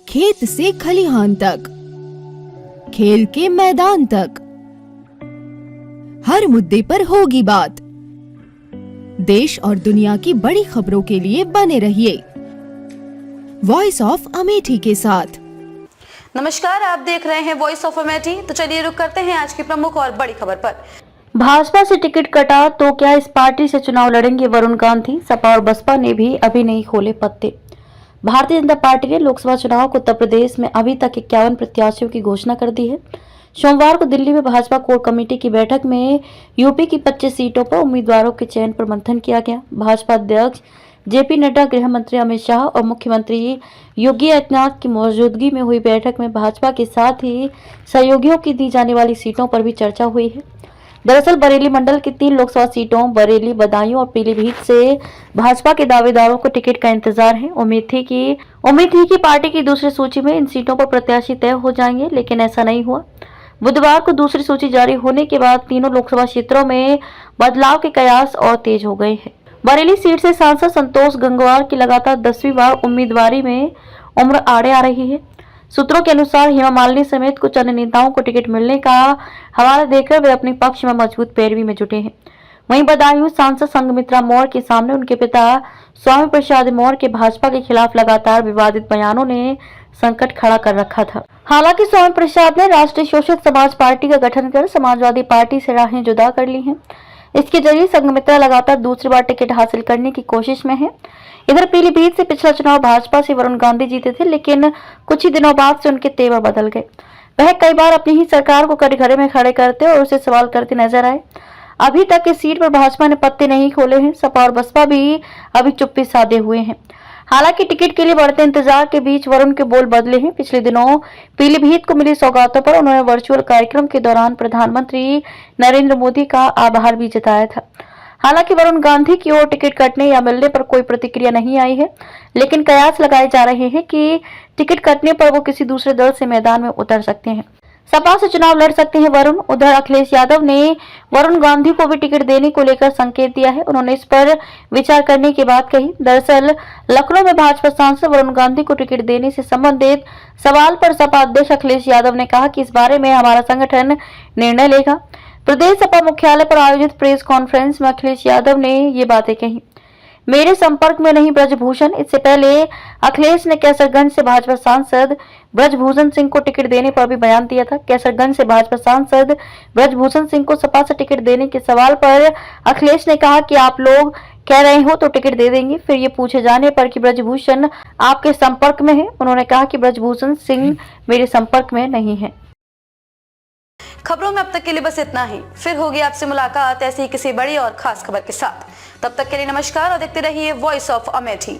खेत से खलिहान तक, खेल के मैदान तक, हर मुद्दे पर होगी बात। देश और दुनिया की बड़ी खबरों के लिए बने रहिए वॉइस ऑफ अमेठी के साथ। नमस्कार, आप देख रहे हैं वॉइस ऑफ अमेठी। तो चलिए रुक करते हैं आज की प्रमुख और बड़ी खबर पर। भाजपा से टिकट कटा तो क्या इस पार्टी से चुनाव लड़ेंगे वरुण गांधी? सपा और बसपा ने भी अभी नहीं खोले पत्ते। भारतीय जनता पार्टी ने लोकसभा चुनाव को उत्तर प्रदेश में अभी तक 51 प्रत्याशियों की घोषणा कर दी है। सोमवार को दिल्ली में भाजपा कोर कमेटी की बैठक में यूपी की 25 सीटों पर उम्मीदवारों के चयन पर मंथन किया गया। भाजपा अध्यक्ष जेपी नड्डा, गृह मंत्री अमित शाह और मुख्यमंत्री योगी आदित्यनाथ की मौजूदगी में हुई बैठक में भाजपा के साथ ही सहयोगियों की दी जाने वाली सीटों पर भी चर्चा हुई है। दरअसल बरेली मंडल की 3 लोकसभा सीटों बरेली, बदायूं और पीलीभीत से भाजपा के दावेदारों को टिकट का इंतजार है। उम्मीद थी कि पार्टी की दूसरी सूची में इन सीटों पर प्रत्याशी तय हो जाएंगे, लेकिन ऐसा नहीं हुआ। बुधवार को दूसरी सूची जारी होने के बाद तीनों लोकसभा क्षेत्रों में बदलाव के कयास और तेज हो गए हैं। बरेली सीट से सांसद संतोष गंगवार की लगातार 10वीं बार उम्मीदवारी में उम्र आड़े आ रही है। सूत्रों के अनुसार हेमा मालिनी समेत कुछ अन्य नेताओं को टिकट मिलने का हवाला देकर वे अपने पक्ष में मजबूत पैरवी में जुटे हैं। वहीं बदायूं सांसद संघमित्रा मौर्य के सामने उनके पिता स्वामी प्रसाद मौर्य के भाजपा के खिलाफ लगातार विवादित बयानों ने संकट खड़ा कर रखा था। हालांकि स्वामी प्रसाद ने राष्ट्रीय शोषक समाज पार्टी का गठन कर समाजवादी पार्टी से राहें जुदा कर ली हैं। इसके जरिए संघमित्रा लगातार दूसरी बार टिकट हासिल करने की कोशिश में है। इधर पीलीभीत से पिछला चुनाव भाजपा से वरुण गांधी जीते थे, लेकिन कुछ ही दिनों बाद से उनके तेवर बदल गए। वह कई बार अपनी ही सरकार को कटघरे में खड़े करते और उसे सवाल करते नजर आए। अभी तक इस सीट पर भाजपा ने पत्ते नहीं खोले हैं। सपा और बसपा भी अभी चुप्पी साधे हुए हैं। हालांकि टिकट के लिए बढ़ते इंतजार के बीच वरुण के बोल बदले हैं। पिछले दिनों पीलीभीत को मिली सौगातों पर उन्होंने वर्चुअल कार्यक्रम के दौरान प्रधानमंत्री नरेंद्र मोदी का आभार भी जताया था। हालांकि वरुण गांधी की ओर टिकट कटने या मिलने पर कोई प्रतिक्रिया नहीं आई है, लेकिन कयास लगाए जा रहे हैं कि टिकट कटने पर वो किसी दूसरे दल से मैदान में उतर सकते हैं। सपा से चुनाव लड़ सकते हैं वरुण। उधर अखिलेश यादव ने वरुण गांधी को भी टिकट देने को लेकर संकेत दिया है। उन्होंने इस पर विचार करने की बात कही। दरअसल लखनऊ में भाजपा सांसद वरुण गांधी को टिकट देने से संबंधित सवाल पर सपा अध्यक्ष अखिलेश यादव ने कहा कि इस बारे में हमारा संगठन निर्णय लेगा। प्रदेश सपा मुख्यालय पर आयोजित प्रेस कॉन्फ्रेंस में अखिलेश यादव ने ये बातें कही। मेरे संपर्क में नहीं ब्रजभूषण। इससे पहले अखिलेश ने कैसरगंज से भाजपा सांसद ब्रजभूषण सिंह को टिकट देने पर भी बयान दिया था। कैसरगंज से भाजपा सांसद ब्रजभूषण सिंह को सपा से टिकट देने के सवाल पर अखिलेश ने कहा कि आप लोग कह रहे हो तो टिकट दे देंगे। फिर ये पूछे जाने पर कि ब्रजभूषण आपके संपर्क में है, उन्होंने कहा कि ब्रजभूषण सिंह मेरे संपर्क में नहीं है। खबरों में अब तक के लिए बस इतना ही। फिर होगी आपसे मुलाकात ऐसी ही किसी बड़ी और खास खबर के साथ। तब तक के लिए नमस्कार और देखते रहिए वॉइस ऑफ अमेठी।